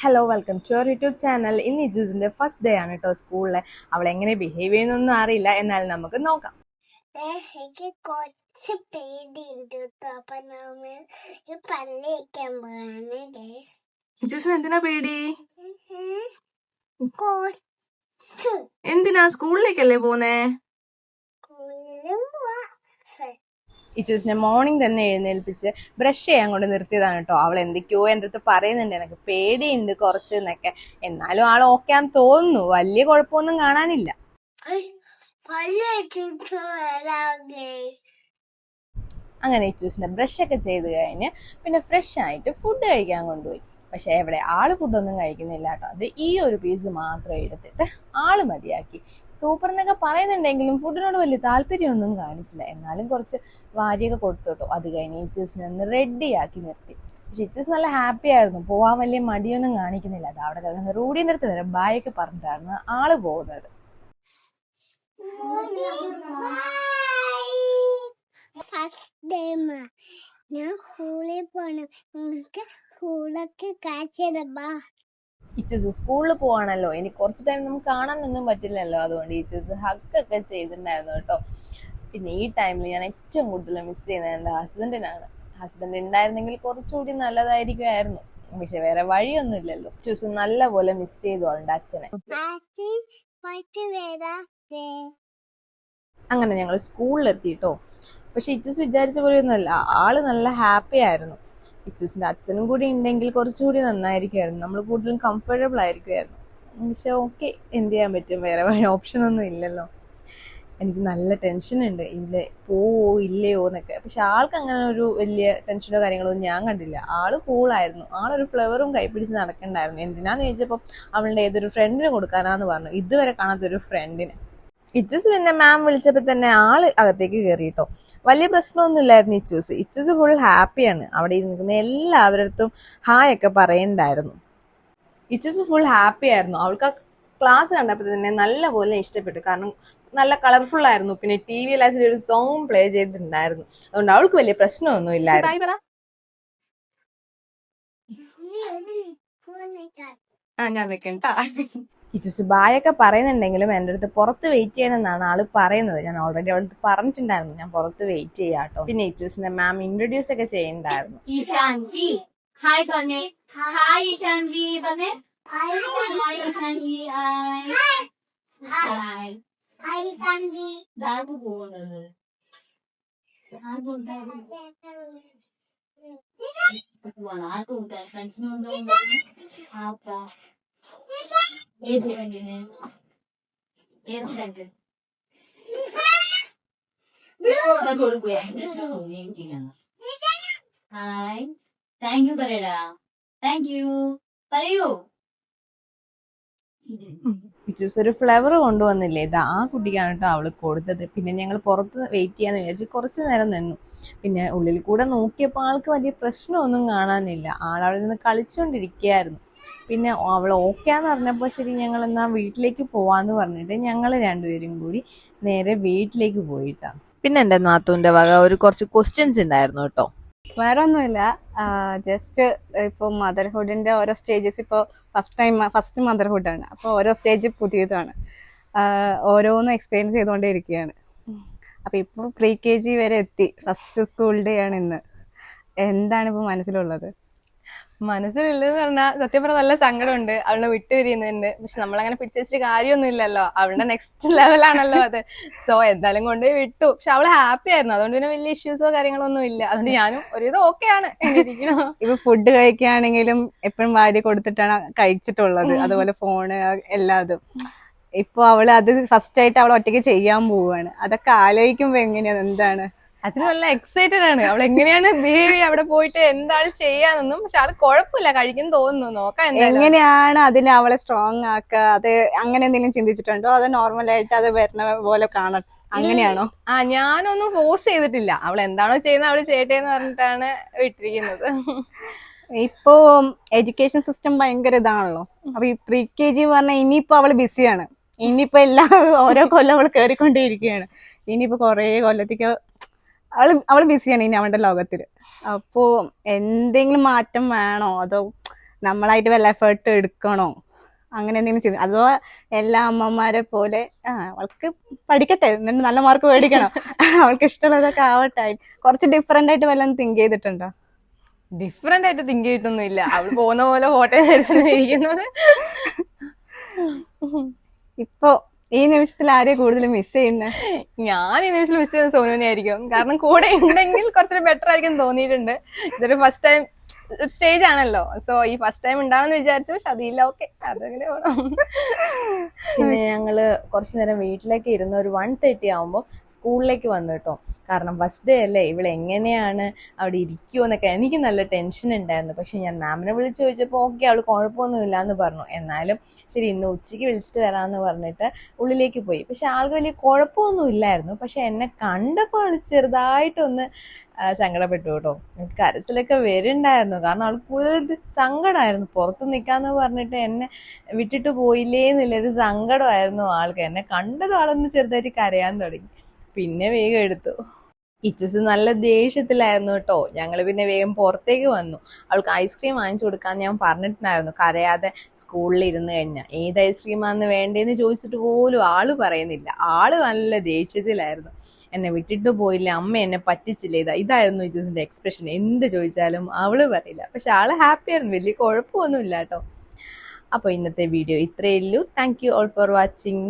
Hello welcome to our YouTube channel. ഇന്ന് ഇജൂസിന്റെ first day ആണ് കേട്ടോ സ്കൂളിലെ. അവൾ എങ്ങനെ ബിഹേവ് ചെയ്യുന്നൊന്നും അറിയില്ല, എന്നാൽ നമുക്ക് നോക്കാം. എനിക്ക് കുറച്ച് പേടിയുണ്ട് കേട്ടോ. അപ്പൊ നമ്മൾ പല്ല് വയ്ക്കാൻ പോവാണ് ഗൈസ്. ഇജൂസിന് എന്തിനാ പേടി? കുറച്ച് എന്തിനാ? സ്കൂളിലേക്കല്ലേ പോന്നേ? സ്കൂളിലും പോവാ. ഇച്ചൂസിനെ മോർണിംഗ് തന്നെ എഴുന്നേൽപ്പിച്ച് ബ്രഷ് ചെയ്യാൻ കൊണ്ട് നിർത്തിയതാണ് കേട്ടോ. അവൾ എന്തൊക്കെയോ എൻ്റെ അടുത്ത് പറയുന്നുണ്ട്, എനിക്ക് പേടിയുണ്ട് കുറച്ച് എന്നൊക്കെ. എന്നാലും ആൾ ഓക്കെ ആണെന്ന് തോന്നുന്നു, വലിയ കുഴപ്പമൊന്നും കാണാനില്ല. പല്ല് വയ്ച്ചിട്ട് വരാം ഗൈസ്. അങ്ങനെ ഇച്ചൂസിനെ ബ്രഷൊക്കെ ചെയ്ത് കഴിഞ്ഞ് പിന്നെ ഫ്രഷ് ആയിട്ട് ഫുഡ് കഴിക്കാൻ കൊണ്ടുപോയി. പക്ഷെ എവിടെ ആള് ഫുഡൊന്നും കഴിക്കുന്നില്ല കേട്ടോ. അത് ഈ ഒരു പീസ് മാത്രം എടുത്തിട്ട് ആള് മതിയാക്കി. സൂപ്പർ എന്നൊക്കെ പറയുന്നുണ്ടെങ്കിലും ഫുഡിനോട് വലിയ താല്പര്യമൊന്നും കാണിച്ചില്ല. എന്നാലും കുറച്ച് വാരിയൊക്കെ കൊടുത്തു കേട്ടോ. അത് കഴിഞ്ഞ് ഇച്ചൂസിനെ ഒന്ന് റെഡിയാക്കി നിർത്തി. പക്ഷെ ഇച്ചൂസ് നല്ല ഹാപ്പി ആയിരുന്നു, പോവാൻ വലിയ മടിയൊന്നും കാണിക്കുന്നില്ല. അത് അവിടെ കിടന്ന് റൂഡിൻ്റെ അടുത്ത് വരെ ബായൊക്കെ പറഞ്ഞിട്ടായിരുന്നു ആള് പോകുന്നത്. ഫസ്റ്റ് ഡേ ഞാൻ സ്കൂളിൽ പോണം. നിങ്ങൾക്ക് സ്കൂളൊക്കെ കാഴ്ച. ഇച്ചൂസ് സ്കൂളിൽ പോവാണല്ലോ, ഇനി കുറച്ച് ടൈം നമുക്ക് കാണാനൊന്നും പറ്റില്ലല്ലോ. അതുകൊണ്ട് ഇച്ചൂസ് ഹഗ്ഗൊക്കെ ചെയ്തിട്ടുണ്ടായിരുന്നു കേട്ടോ. പിന്നെ ഈ ടൈമിൽ ഞാൻ ഏറ്റവും കൂടുതൽ മിസ് ചെയ്യുന്നത് എൻ്റെ ഹസ്ബൻഡിനാണ്. ഹസ്ബൻഡ് ഉണ്ടായിരുന്നെങ്കിൽ കുറച്ചുകൂടി നല്ലതായിരിക്കുമായിരുന്നു. പക്ഷെ വേറെ വഴിയൊന്നും ഇല്ലല്ലോ. ഇച്ചൂസ് നല്ല പോലെ മിസ് ചെയ്തു അവളുടെ അച്ഛനെ. അങ്ങനെ ഞങ്ങൾ സ്കൂളിലെത്തിട്ടോ. പക്ഷെ ഇച്ചൂസ് വിചാരിച്ച പോലെയൊന്നുമല്ല, ആള് നല്ല ഹാപ്പി ആയിരുന്നു. ഇച്ചൂസിന്റെ അച്ഛനും കൂടി ഉണ്ടെങ്കിൽ കുറച്ചുകൂടി നന്നായിരിക്കുമായിരുന്നു, നമ്മൾ കൂടുതലും കംഫർട്ടബിൾ ആയിരിക്കുമായിരുന്നു. പക്ഷെ ഓക്കെ, എന്ത് ചെയ്യാൻ പറ്റും, വേറെ ഓപ്ഷൻ ഒന്നും ഇല്ലല്ലോ. എനിക്ക് നല്ല ടെൻഷൻ ഉണ്ട്, ഇല്ല പോവോ ഇല്ലയോ എന്നൊക്കെ. പക്ഷെ ആൾക്ക് അങ്ങനെ ഒരു വലിയ ടെൻഷനോ കാര്യങ്ങളോ ഒന്നും ഞാൻ കണ്ടില്ല. ആള് കൂളായിരുന്നു. ആളൊരു ഫ്ലവറും കൈപ്പിടിച്ച് നടക്കണ്ടായിരുന്നു. എന്തിനാന്ന് ചോദിച്ചപ്പോൾ അവളുടെ ഏതൊരു ഫ്രണ്ടിന് കൊടുക്കാനാന്ന് പറഞ്ഞു, ഇതുവരെ കാണാത്തൊരു ഫ്രണ്ടിന്. ഇച്ചൂസ് പിന്നെ മാം വിളിച്ചപ്പോൾ തന്നെ ആള് അകത്തേക്ക് കയറിയിട്ടോ. വലിയ പ്രശ്നമൊന്നും ഇല്ലായിരുന്നു ഇച്ചൂസ്. ഇച്ചൂസ് ഫുൾ ഹാപ്പിയാണ്. അവിടെ നിൽക്കുന്ന എല്ലാവരടുത്തും ഹായ് ഒക്കെ പറയണ്ടായിരുന്നു. ഇച്ചൂസ് ഫുൾ ഹാപ്പി ആയിരുന്നു. അവൾക്ക് ആ ക്ലാസ് കണ്ടപ്പോൾ തന്നെ നല്ല പോലെ ഇഷ്ടപ്പെട്ടു. കാരണം നല്ല കളർഫുൾ ആയിരുന്നു. പിന്നെ ടി വിയിൽ ആക്ച്വലി ഒരു സോങ് പ്ലേ ചെയ്തിട്ടുണ്ടായിരുന്നു. അതുകൊണ്ട് അവൾക്ക് വലിയ പ്രശ്നമൊന്നും ഇല്ലായിരുന്നു. ഞാൻ വെക്കണ്ട. ഇച്ചൂസ് ബായൊക്കെ പറയുന്നുണ്ടെങ്കിലും എൻ്റെ അടുത്ത് പുറത്ത് വെയിറ്റ് ചെയ്യണമെന്നാണ് ആള് പറയുന്നത്. ഞാൻ ഓൾറെഡി അവൾക്ക് പറഞ്ഞിട്ടുണ്ടായിരുന്നു ഞാൻ പുറത്ത് വെയിറ്റ് ചെയ്യാട്ടോ. പിന്നെ ഇച്ചൂസിനെ മാം ഇൻട്രൊഡ്യൂസ് ഒക്കെ ചെയ്യണ്ടായിരുന്നു. ഈശാൻവി ഹായ് പറഞ്ഞേ. ഹായ് ഈശാൻവി പറഞ്ഞേ. Hi Ishanvi. Hi hi Sanji. Bag പോകുന്നത് ആർക്കും ഫ്രണ്ട്സിനുണ്ടോ? ഏത് ഫ്രണ്ടിന്? ഏത് ഫ്രണ്ട് കൊടുക്കുക? ഹായ് താങ്ക് യു പറയടാ. താങ്ക് യു പറയൂ. ഇച്ചൂസ് ഒരു ഫ്ലവർ കൊണ്ടുവന്നില്ലേ, ഇത് ആ കുട്ടിക്കാണ് കേട്ടോ അവള് കൊടുത്തത്. പിന്നെ ഞങ്ങൾ പുറത്ത് വെയിറ്റ് ചെയ്യാന്ന് വിചാരിച്ച് കുറച്ച് നേരം നിന്നു. പിന്നെ ഉള്ളിൽ കൂടെ നോക്കിയപ്പോൾ ആൾക്ക് വലിയ പ്രശ്നമൊന്നും കാണാനില്ല. ആളവിടെ നിന്ന് കളിച്ചുകൊണ്ടിരിക്കുകയായിരുന്നു. പിന്നെ അവൾ ഓക്കെയാന്ന് പറഞ്ഞപ്പോൾ ശരി ഞങ്ങൾ എന്നാ വീട്ടിലേക്ക് പോവാന്ന് പറഞ്ഞിട്ട് ഞങ്ങൾ രണ്ടുപേരും കൂടി നേരെ വീട്ടിലേക്ക് പോയിട്ടാ. പിന്നെ എൻ്റെ നാത്തൂൻ്റെ വക ഒരു കുറച്ച് ക്വസ്റ്റ്യൻസ് ഉണ്ടായിരുന്നു കേട്ടോ. വേറെ ഒന്നുമില്ല, ജസ്റ്റ് ഇപ്പോൾ മദർഹുഡിൻ്റെ ഓരോ സ്റ്റേജസ്. ഇപ്പോൾ ഫസ്റ്റ് മദർഹുഡാണ്, അപ്പോൾ ഓരോ സ്റ്റേജ് പുതിയതാണ്. ഓരോന്നും എക്സ്പീരിയൻസ് ചെയ്തുകൊണ്ടേ ഇരിക്കുകയാണ്. അപ്പോൾ ഇപ്പോൾ pre-KG വരെ എത്തി. ഫസ്റ്റ് സ്കൂൾ ഡേ ആണ് ഇന്ന്. എന്താണ് ഇപ്പോൾ മനസ്സിലുള്ളത്? മനസ്സിലുള്ളതെന്ന് പറഞ്ഞാൽ സത്യം പറഞ്ഞാൽ നല്ല സങ്കടമുണ്ട്. അവളെ വിട്ടുപിരിയുന്നുണ്ട്. പക്ഷെ നമ്മളങ്ങനെ പിടിച്ചു വെച്ചിട്ട് കാര്യമൊന്നും ഇല്ലല്ലോ, അവളുടെ നെക്സ്റ്റ് ലെവലാണല്ലോ അത്. സോ എന്തായാലും കൊണ്ടുപോയി വിട്ടു. പക്ഷെ അവള് ഹാപ്പി ആയിരുന്നു, അതുകൊണ്ട് പിന്നെ വലിയ ഇഷ്യൂസോ കാര്യങ്ങളോ ഒന്നും ഇല്ല. അതുകൊണ്ട് ഞാനും ഒരുവിധം ഓക്കെയാണ്. ഇപ്പൊ ഫുഡ് കഴിക്കുകയാണെങ്കിലും എപ്പോഴും വാരി കൊടുത്തിട്ടാണ് കഴിച്ചിട്ടുള്ളത്. അതുപോലെ ഫോണ് എല്ലാതും. ഇപ്പൊ അവള് അത് ഫസ്റ്റ് ആയിട്ട് അവൾ ഒറ്റയ്ക്ക് ചെയ്യാൻ പോവുകയാണ്. അതൊക്കെ ആലോചിക്കുമ്പോ എങ്ങനെയാണ്, എന്താണ്? അച്ഛന് നല്ല എക്സൈറ്റഡ് ആണ്. അവൾ എങ്ങനെയാണ് ബിഹേവ് ചെയ്യുക, അവിടെ പോയിട്ട് എന്താണ് ചെയ്യാന്നൊന്നും. പക്ഷെ ആള് കുഴപ്പമില്ല, കഴിക്കും തോന്നുന്നു. നോക്കാം എങ്ങനെയാണ് അതിനെ അവളെ സ്ട്രോങ് ആക്കുക. അത് അങ്ങനെ എന്തെങ്കിലും ചിന്തിച്ചിട്ടുണ്ടോ? അത് നോർമലായിട്ട് അത് വരുന്ന പോലെ കാണട്ടെ, അങ്ങനെയാണോ? ഞാനൊന്നും ഫോഴ്സ് ചെയ്തിട്ടില്ല. അവൾ എന്താണോ ചെയ്യുന്നത് അവള് ചെയ്യട്ടെ എന്ന് പറഞ്ഞിട്ടാണ് വിട്ടിരിക്കുന്നത്. ഇപ്പോ എഡ്യൂക്കേഷൻ സിസ്റ്റം ഭയങ്കര ഇതാണല്ലോ. അപ്പൊ ഈ pre-KG പറഞ്ഞാൽ ഇനിയിപ്പോ അവള് ബിസിയാണ്. ഇനിയിപ്പോ എല്ലാം ഓരോ കൊല്ലം അവള് കയറിക്കൊണ്ടേയിരിക്കുകയാണ്. ഇനിയിപ്പോ കൊറേ കൊല്ലത്തേക്ക് അവള് ബിസിയാണ് ഇനി അവളുടെ ലോകത്തില്. അപ്പോ എന്തെങ്കിലും മാറ്റം വേണോ, അതോ നമ്മളായിട്ട് വല്ല എഫേർട്ട് എടുക്കണോ അങ്ങനെ എന്തെങ്കിലും ചെയ്തു? അതോ എല്ലാ അമ്മമാരെ പോലെ അവൾക്ക് പഠിക്കട്ടെ എന്നിട്ട് നല്ല മാർക്ക് മേടിക്കണം അവൾക്ക് ഇഷ്ടമുള്ളതൊക്കെ ആവട്ടെ, കുറച്ച് ഡിഫറെന്റ് ആയിട്ട് വല്ലതും തിങ്ക് ചെയ്തിട്ടുണ്ടോ? ഡിഫറെന്റ് ആയിട്ട് തിങ്ക് ചെയ്തിട്ടൊന്നും ഇല്ല. അവള് പോകുന്ന പോലെ ഹോട്ടൽ ഇരിക്കുന്നത്. ഇപ്പൊ ഈ നിമിഷത്തിൽ ആരെയും കൂടുതൽ മിസ് ചെയ്യുന്നത്? ഞാൻ ഈ നിമിഷം മിസ് ചെയ്യുന്ന സോനുവിനെ ആയിരിക്കും. കാരണം കൂടെ ഉണ്ടെങ്കിൽ കുറച്ചുകൂടി ബെറ്റർ ആയിരിക്കും തോന്നിയിട്ടുണ്ട്. ഇതൊരു ഫസ്റ്റ് ടൈം സ്റ്റേജ് ആണല്ലോ, സോ ഈ ഫസ്റ്റ് ടൈം ഉണ്ടാവണമെന്ന് വിചാരിച്ചു. പക്ഷെ അതില്ല, ഓക്കെ, അതങ്ങനെ വേണം. പിന്നെ ഞങ്ങള് കുറച്ചു നേരം വീട്ടിലേക്ക് ഇരുന്ന് ഒരു 1:30 ആവുമ്പോൾ സ്കൂളിലേക്ക് വന്നു കേട്ടോ. കാരണം ഫസ്റ്റ് ഡേ അല്ലേ, ഇവിടെ എങ്ങനെയാണ് അവിടെ ഇരിക്കുമോ എന്നൊക്കെ എനിക്ക് നല്ല ടെൻഷൻ ഉണ്ടായിരുന്നു. പക്ഷെ ഞാൻ മാമിനെ വിളിച്ച് ചോദിച്ചപ്പോൾ ഓക്കെ, അവൾ കുഴപ്പമൊന്നുമില്ല എന്ന് പറഞ്ഞു. എന്നാലും ശരി ഇന്ന് ഉച്ചയ്ക്ക് വിളിച്ചിട്ട് വരാമെന്ന് പറഞ്ഞിട്ട് ഉള്ളിലേക്ക് പോയി. പക്ഷെ ആൾക്ക് വലിയ കുഴപ്പമൊന്നും ഇല്ലായിരുന്നു. പക്ഷെ എന്നെ കണ്ടപ്പോൾ അവൾ ചെറുതായിട്ടൊന്ന് സങ്കടപ്പെട്ടു കേട്ടോ. എനിക്ക് കരച്ചിലൊക്കെ വരുന്നുണ്ടായിരുന്നു. കാരണം അവൾക്ക് കൂടുതൽ സങ്കടമായിരുന്നു. പുറത്ത് നിൽക്കാന്ന് പറഞ്ഞിട്ട് എന്നെ വിട്ടിട്ട് പോയില്ലേ എന്നുള്ളൊരു സങ്കടമായിരുന്നു ആൾക്ക്. എന്നെ കണ്ടതും ആളൊന്ന് ചെറുതായിട്ട് കരയാൻ തുടങ്ങി. പിന്നെ വേഗം എടുത്തു. ഇച്ചൂസ് നല്ല ദേഷ്യത്തിലായിരുന്നു കേട്ടോ. ഞങ്ങൾ പിന്നെ വേഗം പുറത്തേക്ക് വന്നു. അവൾക്ക് ഐസ്ക്രീം വാങ്ങിച്ചു കൊടുക്കാൻ ഞാൻ പറഞ്ഞിട്ടുണ്ടായിരുന്നു, കരയാതെ സ്കൂളിൽ ഇരുന്ന് കഴിഞ്ഞാൽ. ഏത് ഐസ്ക്രീമാന്ന് വേണ്ടേന്ന് ചോദിച്ചിട്ട് പോലും ആള് പറയുന്നില്ല. ആള് നല്ല ദേഷ്യത്തിലായിരുന്നു. എന്നെ വിട്ടിട്ട് പോയില്ല, അമ്മ എന്നെ പറ്റിച്ചില്ല, ഇതായിരുന്നു ഇച്ചൂസിന്റെ എക്സ്പ്രഷൻ. എന്ത് ചോദിച്ചാലും അവള് പറയില്ല. പക്ഷെ ആള് ഹാപ്പി ആയിരുന്നു, വലിയ കുഴപ്പമൊന്നും ഇല്ല കേട്ടോ. അപ്പോൾ ഇന്നത്തെ വീഡിയോ ഇത്രയേ ഉള്ളൂ. Thank you all for watching.